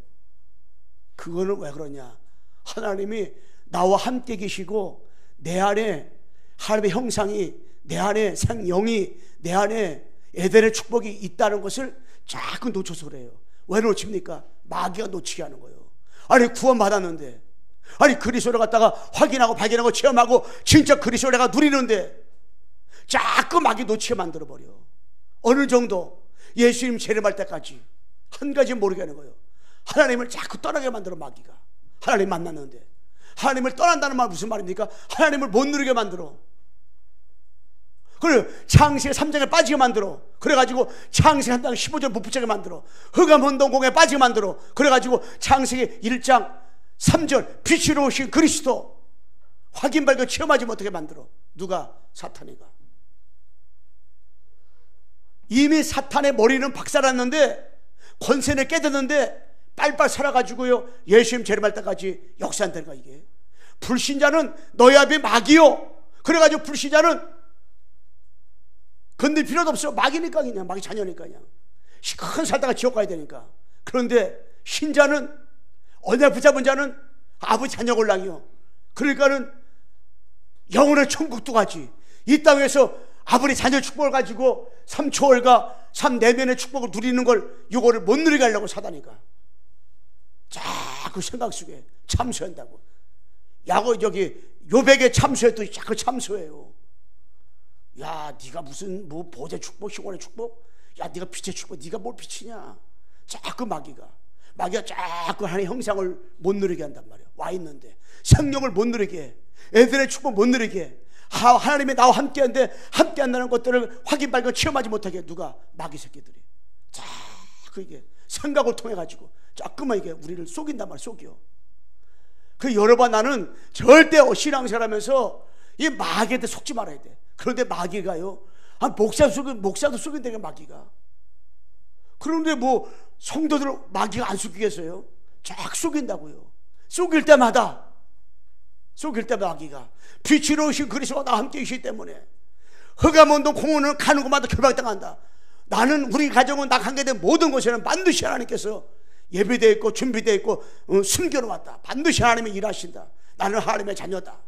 그거는 왜 그러냐? 하나님이 나와 함께 계시고 내 안에 하나님의 형상이, 내 안에 생영이, 내 안에 에덴의 축복이 있다는 것을 자꾸 놓쳐서 그래요. 왜 놓칩니까? 마귀가 놓치게 하는 거예요. 아니 구원받았는데, 아니 그리스도를 갖다가 확인하고 발견하고 체험하고 진짜 그리스도를 내가 누리는데 자꾸 마귀 놓치게 만들어버려. 어느 정도 예수님 재림할 때까지 한 가지 모르게 하는 거예요. 하나님을 자꾸 떠나게 만들어. 마귀가 하나님 만났는데 하나님을 떠난다는 말 무슨 말입니까? 하나님을 못 누리게 만들어. 그래 창세기 3장에 빠지게 만들어. 그래가지고 창세기 3장 15절 못 붙이게 만들어. 흑암운동공에 빠지게 만들어. 그래가지고 창세기 1장 3절 빛으로 오신 그리스도 확인 발견 체험하지 못하게 만들어. 누가? 사탄이가. 이미 사탄의 머리는 박살났는데 권세는 깨졌는데 빨빨 살아가지고요 예수님 재림할 때까지 역사한다는 거야. 이게 불신자는 너희 앞에 마귀요. 그래가지고 불신자는 건들 필요도 없어. 마귀니까 그냥, 마귀 자녀니까 그냥 시큰 살다가 지옥 가야 되니까. 그런데 신자는, 언약 붙잡은 자는 아버지 자녀 골랑이요. 그러니까는 영혼의 천국도 가지. 이 땅에서 아버지 자녀 축복을 가지고 3초월과 3내면의 축복을 누리는 걸, 요거를 못 누리게 하려고 사다니까 자꾸 생각 속에 참소한다고. 요백에 참소해도 자꾸 참소해요. 야, 네가 무슨 뭐 보좌 축복, 시원의 축복? 야, 네가 빛의 축복, 네가 뭘 빛이냐? 자꾸 마귀가 자꾸 하나님의 형상을 못 누리게 한단 말이야. 와 있는데 성령을 못 누리게 해. 애들의 축복 못 누리게 해. 하나님이 나와 함께한데 함께 한다는 것들을 확인 발견 체험하지 못하게 해. 누가? 마귀 새끼들이 자꾸 이게 생각을 통해 가지고 자꾸만 이게 우리를 속인단 말이야. 속여. 그 여러 번 나는 절대 신앙생활하면서 이 마귀한테 속지 말아야 돼. 그런데 마귀가요, 목사도 속인다니까 마귀가. 그런데 뭐 성도들 마귀가 안 속이겠어요? 쫙 속인다고요. 속일 때마다 마귀가 빛으로 오신 그리스도가 나와 함께 계시기 때문에 흑암운동 공원을 가는 곳마다 결박당한다. 나는, 우리 가정은 나 관계된 모든 곳에는 반드시 하나님께서 예비되어 있고 준비되어 있고 숨겨놓았다. 반드시 하나님이 일하신다. 나는 하나님의 자녀다.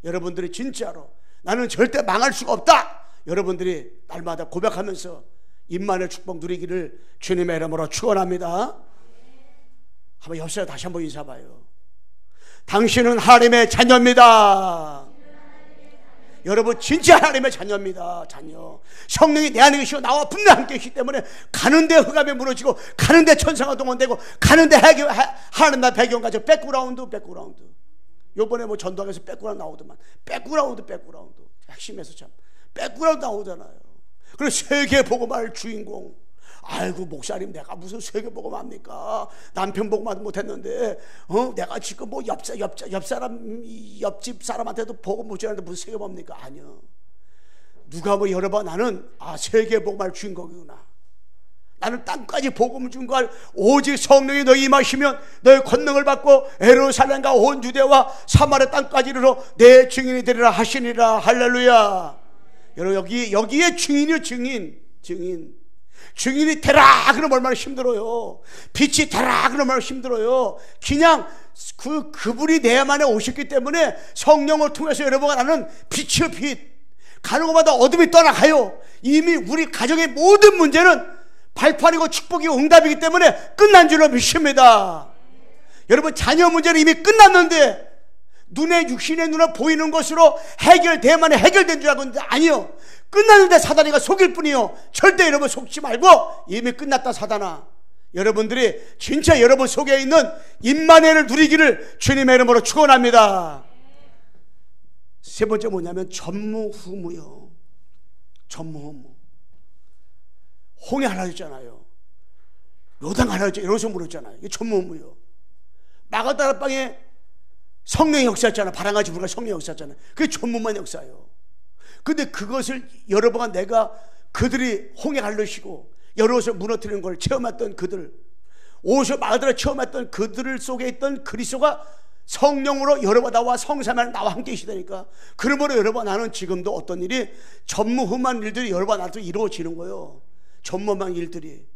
여러분들이 진짜로 나는 절대 망할 수가 없다. 여러분들이 날마다 고백하면서 임만의 축복 누리기를 주님의 이름으로 축원합니다. 한번 옆사람 다시 한번 인사봐요. 당신은 하나님의 자녀입니다. 여러분 진짜 하나님의 자녀입니다. 자녀. 성령이 내 안에 계시고 나와 분명 함께 계시기 때문에 가는데 흑암에 무너지고 가는데 천사가 동원되고 가는데 하나님 나 배경 가지고 백그라운드. 요번에 뭐 전도하면서 백그라운드 나오더만. 백그라운드 핵심에서 참 백그라운드 나오잖아요. 그리고 세계 복음할 주인공. 아이고 목사님, 내가 무슨 세계 복음 합니까? 남편 복음만 못했는데 내가 지금 뭐 옆집 사람한테도 복음 못 전하는데 무슨 세계 복음입니까? 아니요. 누가 뭐 여러 번 나는 세계 복음할 주인공이구나. 나는 땅까지 복음을 준걸 오직 성령이 너희 임하시면 너희 권능을 받고 예루살렘과 온 유대와 사마리아 땅까지 이르러 내 증인이 되리라 하시니라. 할렐루야. 여러분 여기에 증인이요. 증인이 되라 그러면 얼마나 힘들어요. 빛이 되라 그러면 얼마나 힘들어요. 그냥 그분이 내 안에 오셨기 때문에 성령을 통해서 여러분과 나는 빛이요 빛. 가는 곳마다 어둠이 떠나가요. 이미 우리 가정의 모든 문제는 발판이고 축복이고 응답이기 때문에 끝난 줄로 믿습니다. 여러분 자녀 문제는 이미 끝났는데 육신의 눈에 보이는 것으로 해결돼야만 해결된 줄 알고 있는데 아니요. 끝났는데 사단이가 속일 뿐이요. 절대 여러분 속지 말고 이미 끝났다 사단아. 여러분들이 진짜 여러분 속에 있는 임마누엘을 누리기를 주님의 이름으로 축원합니다. 세 번째 뭐냐면 전무후무요. 전무후무. 홍해 하나였잖아요. 요단 하나였잖아요. 여기서 물었잖아요. 이게 전무후무요. 마가다라 방에 성령의 역사였잖아. 바람같이 불어가 성령의 역사였잖아. 그게 전무만 역사예요. 근데 그것을 여러 번 내가 그들이 홍해 갈르시고 여러옷을 무너뜨리는 걸 체험했던 그들, 오셔 마가다라 체험했던 그들 속에 있던 그리스도가 성령으로 여러분 나와 성삼위하나님 나와 함께 계시다니까. 그러므로 여러분 나는 지금도 어떤 일이 전무후무한 일들이 여러분 나한테 이루어지는 거예요. 전무후무한 일들이.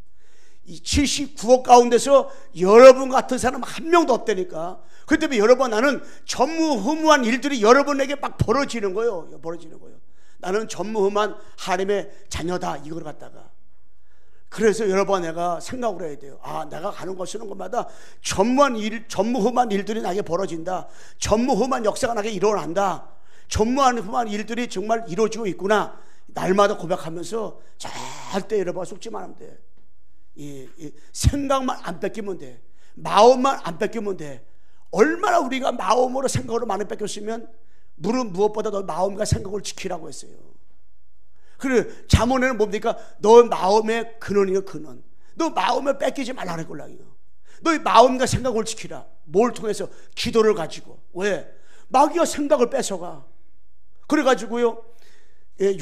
이 79억 가운데서 여러분 같은 사람 한 명도 없다니까. 그 때문에 여러분 나는 전무후무한 일들이 여러분에게 막 벌어지는 거예요. 벌어지는 거예요. 나는 전무후무한 하나님의 자녀다 이걸 갖다가. 그래서 여러분 내가 생각을 해야 돼요. 아, 내가 가는 곳 쓰는 곳마다 전무후무한 일들이 나에게 벌어진다. 전무후무한 역사가 나에게 일어난다. 전무후무한 일들이 정말 이루어지고 있구나. 날마다 고백하면서 절대 여러분 속지만 하면 돼. 이 생각만 안 뺏기면 돼. 마음만 안 뺏기면 돼. 얼마나 우리가 마음으로 생각으로 많이 뺏겼으면 물은 무엇보다 너 마음과 생각을 지키라고 했어요. 그래 잠언에는 뭡니까? 너 마음의 근원이요 근원. 너 마음을 뺏기지 말라 그랬거든요. 너의 마음과 생각을 지키라. 뭘 통해서? 기도를 가지고. 왜? 마귀가 생각을 뺏어가. 그래가지고요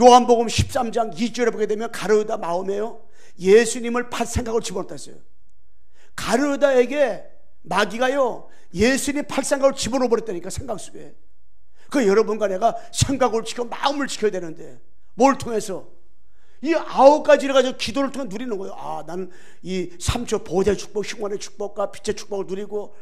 요한복음 13장 2절에 보게 되면 가룟유다 마음에요 예수님을 팔 생각을 집어넣었다 했어요. 가룟유다에게 마귀가요 예수님 팔 생각을 집어넣어 버렸다니까. 생각 속에. 그 여러분과 내가 생각을 지켜 마음을 지켜야 되는데 뭘 통해서? 이 9가지를 가지고 기도를 통해 누리는 거예요. 아, 나는 이 3초 보좌의 축복, 흉원의 축복과 빛의 축복을 누리고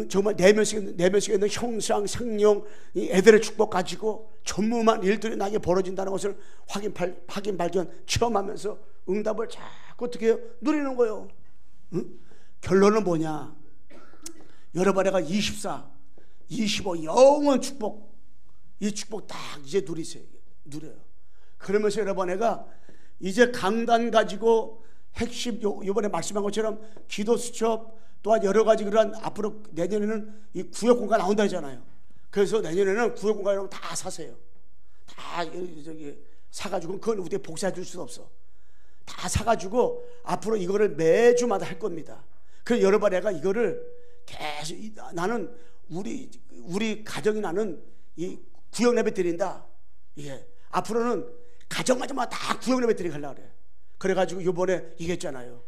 정말 내 면식에 있는 형상, 생명, 이 애들의 축복 가지고 전무후무한 일들이 나에게 벌어진다는 것을 확인 발견 체험하면서 응답을 자꾸 어떻게 해요? 누리는 거예요. 응? 결론은 뭐냐? 여러분 내가 24, 25 영원 축복, 이 축복 딱 이제 누려요. 그러면서 여러분 내가 이제 강단 가지고 핵심 이번에 말씀한 것처럼 기도 수첩 또한 여러 가지 그런 앞으로 내년에는 이 구역공간 나온다 하잖아요. 그래서 내년에는 구역공간 다 사세요. 다 저기 사가지고 그건 우리가 복사해 줄 수는 없어. 다 사가지고 앞으로 이거를 매주마다 할 겁니다. 그래서 여러분 내가 이거를 계속 나는 우리 가정이 나는 이 구역 예배 드린다. 예. 앞으로는 가정마다 다 구역 예배 드리게 하려고 그래. 그래가지고 이번에 얘기했잖아요.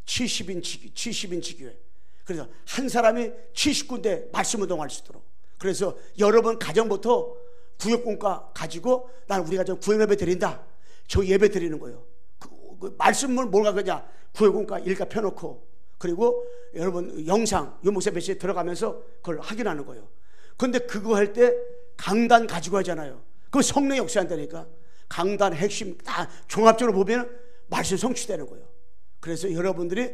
70인치 교회. 그래서 한 사람이 70군데 말씀 운동할 수 있도록. 그래서 여러분 가정부터 구역공과 가지고 난 우리 가정 구역 예배 드린다. 저 예배 드리는 거예요. 그 말씀을 뭘 가거냐? 구역공과 일가 펴놓고 그리고 여러분 영상 유목사 배치에 들어가면서 그걸 확인하는 거예요. 근데 그거 할 때 강단 가지고 하잖아요. 그 성령 역사한다니까. 강단 핵심 다 종합적으로 보면 말씀 성취되는 거예요. 그래서 여러분들이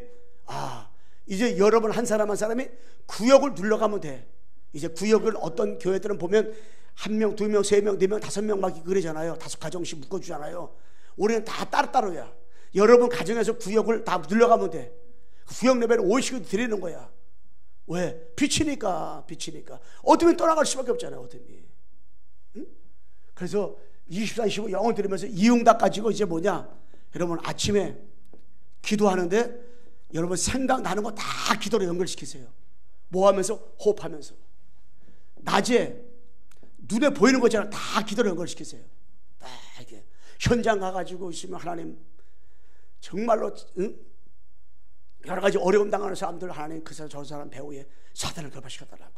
이제 여러분 한 사람 한 사람이 구역을 눌러가면 돼. 이제 구역을 어떤 교회들은 보면 1명, 2명, 3명, 4명, 5명 막 그러잖아요. 5가정씩 묶어주잖아요. 우리는 다 따로따로야. 여러분 가정에서 구역을 다 눌러가면 돼. 구역 레벨을 50개 드리는 거야. 왜? 빛이니까. 어둠이 떠나갈 수밖에 없잖아요. 어둠이. 응? 그래서 24, 25 영혼 들으면서 이응답 가지고 이제 뭐냐? 여러분 아침에 기도하는데 여러분 생각나는 거 다 기도로 연결시키세요. 뭐 하면서? 호흡하면서. 낮에 눈에 보이는 거잖아. 다 기도로 연결시키세요. 다 이렇게 현장 가가지고 있으면 하나님 정말로 여러 가지 어려움 당하는 사람들 하나님 그 사람 저 사람 배후에 사단을 결박시켜달라고.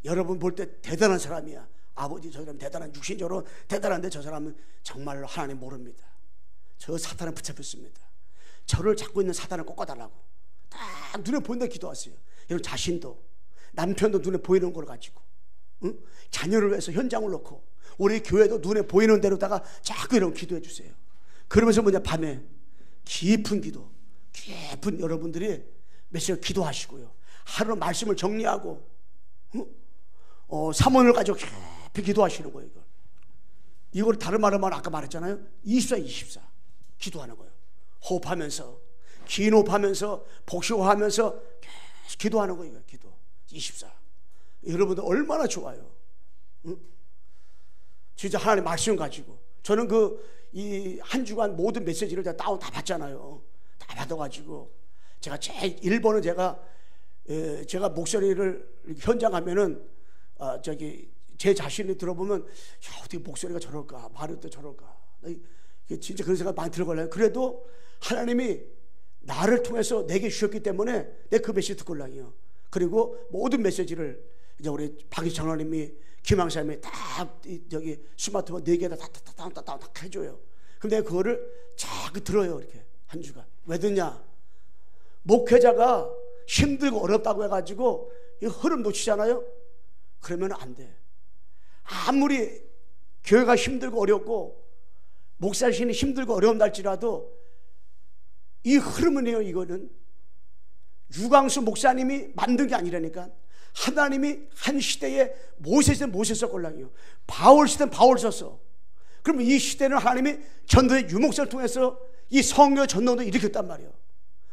여러분 볼 때 대단한 사람이야. 아버지 저 사람 대단한 육신적으로 대단한데 저 사람은 정말로 하나님 모릅니다. 저 사탄을 붙잡혔습니다. 저를 잡고 있는 사탄을 꺾어달라고. 다 눈에 보인다 기도하세요. 여러분 자신도 남편도 눈에 보이는 걸 가지고 자녀를 위해서 현장을 놓고 우리 교회도 눈에 보이는 대로다가 자꾸 이런 기도해 주세요. 그러면서 뭐냐 밤에 깊은 기도 깊은 여러분들이 몇 시간 기도하시고요. 하루 말씀을 정리하고 사모를 가지고 깊이 기도하시는 거예요. 이걸 다른 말로 말하면 아까 말했잖아요. 24 기도하는 거예요. 호흡하면서 긴 호흡하면서 복식호흡하면서 계속 기도하는 거예요. 기도 24. 여러분들 얼마나 좋아요. 진짜 하나님 말씀 가지고 저는 이 한 주간 모든 메시지를 다 다운 다 받잖아요. 다 받아가지고 제가 제일 1번은 제가 목소리를 현장 가면은 제 자신이 들어보면 야, 어떻게 목소리가 저럴까 말이 어떻게 저럴까 진짜 그런 생각 많이 들어걸려요. 그래도 하나님이 나를 통해서 내게 주셨기 때문에 내 그 메시지 듣고 올라요. 그리고 모든 메시지를 이제 우리 박희 장로님이 김항사님이 딱 저기 스마트폰 4개에다 다 해줘요. 그럼 내가 그거를 자꾸 들어요. 이렇게 한 주간. 왜 듣냐? 목회자가 힘들고 어렵다고 해가지고 이 흐름 놓치잖아요. 그러면 안 돼. 아무리 교회가 힘들고 어렵고 목사신이 힘들고 어려운 날지라도 이 흐름은요, 이거는 유광수 목사님이 만든 게 아니라니까. 하나님이 한 시대에 모세는 모세 썼걸랑요, 바울 시대는 바울 썼어. 그러면 이 시대는 하나님이 전도의 유목사를 통해서 이 성령 전도도 일으켰단 말이에요.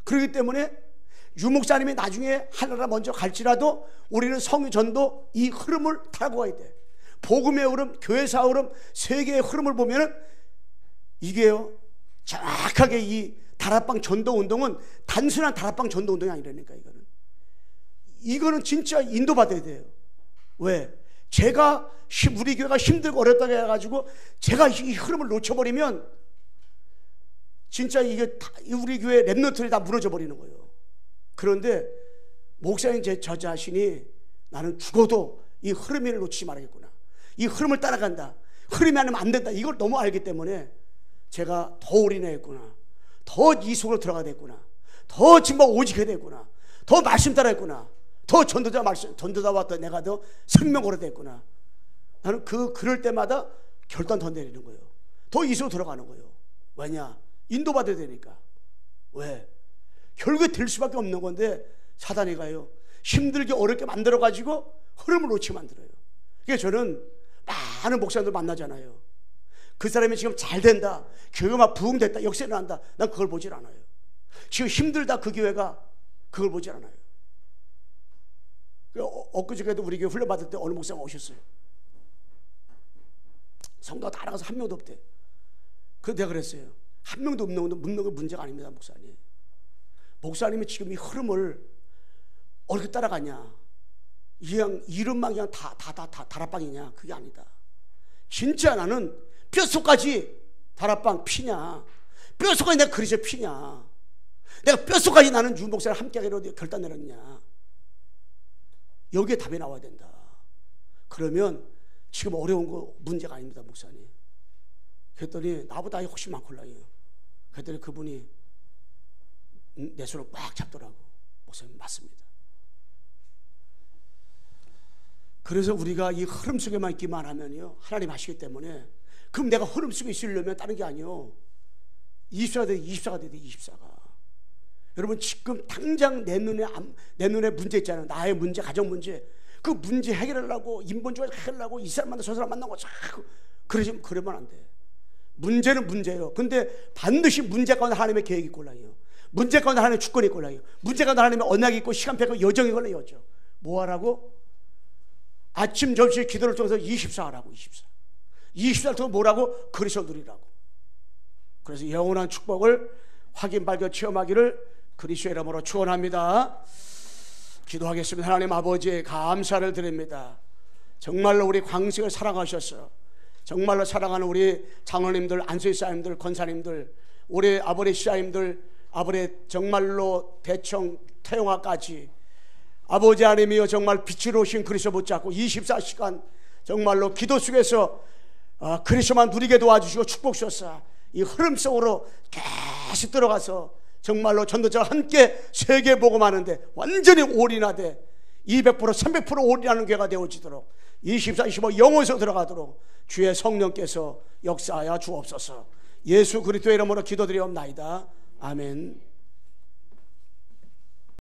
그렇기 때문에 유목사님이 나중에 하나라 먼저 갈지라도 우리는 성령 전도 이 흐름을 타고 가야 돼. 복음의 흐름, 교회사 흐름, 세계의 흐름을 보면은 이게요, 정확하게 이 다락방 전도 운동은 단순한 다락방 전도 운동이 아니라니까. 이거는 진짜 인도받아야 돼요. 왜? 제가 우리 교회가 힘들고 어렵다고 해가지고 제가 이 흐름을 놓쳐버리면 진짜 이게 우리 교회 랩런트들이 다 무너져 버리는 거예요. 그런데 목사님 저 자신이 나는 죽어도 이 흐름을 놓치지 말아야겠구나, 이 흐름을 따라간다, 흐름이 아니면 안 된다, 이걸 너무 알기 때문에 제가 더 올인했구나, 더 이 속으로 들어가야 됐구나, 더 정말 오직해야 됐구나, 더 말씀 따라했구나, 더 전도자 왔다 내가 더 생명 오래됐구나. 나는 그럴 때마다 결단 더 내리는 거예요. 더 이 속으로 들어가는 거예요. 왜냐? 인도받아야 되니까. 왜? 결국에 될 수밖에 없는 건데 사단이 가요, 힘들게 어렵게 만들어가지고 흐름을 놓치게 만들어요. 그러니까 저는 많은 목사님들 만나잖아요. 그 사람이 지금 잘 된다, 교회가 막 부흥됐다, 역사를 한다, 난 그걸 보질 않아요. 지금 힘들다, 그 교회가, 그걸 보질 않아요. 엊그저께도 우리 교회 훈련 받을 때 어느 목사가 오셨어요. 성도가 다 나가서 한 명도 없대. 그래서 내가 그랬어요. 한 명도 없는 건 문제가 아닙니다, 목사님. 목사님이 지금 이 흐름을 어떻게 따라가냐, 이름만 그냥 다 다락방이냐, 그게 아니다. 진짜 나는 뼛속까지 다락방 피냐, 뼛속까지 내가 그리스도 피냐, 내가 뼛속까지 나는 유 목사를 함께하기로 결단 내렸냐, 여기에 답이 나와야 된다. 그러면 지금 어려운 거 문제가 아닙니다, 목사님. 그랬더니 나보다 훨씬 많걸라요. 그랬더니 그분이 내 손을 꽉 잡더라고. 목사님 맞습니다. 그래서 우리가 이 흐름 속에만 있기만 하면요, 하나님 하시기 때문에. 그럼 내가 흐름 속에 있으려면 다른 게 아니요, 24가 돼, 24가 돼, 24가. 여러분 지금 당장 내 눈에 문제 있잖아요. 나의 문제, 가정 문제. 그 문제 해결하려고, 인본주의 해결하려고 이 사람 만나고 저 사람 만나고 자꾸 그러면 안 돼. 문제는 문제예요. 근데 반드시 문제 가운데 하나님의 계획이 있고 올라요. 문제 가운데 하나님의 주권이 있고 올라요. 문제 가운데 하나님의 언약이 있고 시간표가 여정이 걸려요. 뭐 하라고? 아침 점심 기도를 통해서 24 하라고. 24를 통해서 뭐라고? 그리스도 누리라고. 그래서 영원한 축복을 확인 발견 체험하기를 그리스도의 이름으로 축원합니다. 기도하겠습니다. 하나님 아버지, 감사를 드립니다. 정말로 우리 광식을 사랑하셔서 정말로 사랑하는 우리 장로님들, 안수사님들, 권사님들, 우리 아버지 시아님들, 아버지 정말로 대청 태영아까지 아버지 하나님이여 정말 빛으로 오신 그리스도 붙잡고 24시간 정말로 기도 속에서 그리스도만 누리게 도와주시고 축복 주셔서 이 흐름 속으로 계속 들어가서 정말로 전도자와 함께 세계 복음하는데 완전히 올인하되 200% 300% 올인하는 교회가 되어지도록 24, 25 영원에서 들어가도록 주의 성령께서 역사하여 주옵소서. 예수 그리스도의 이름으로 기도드리옵나이다. 아멘.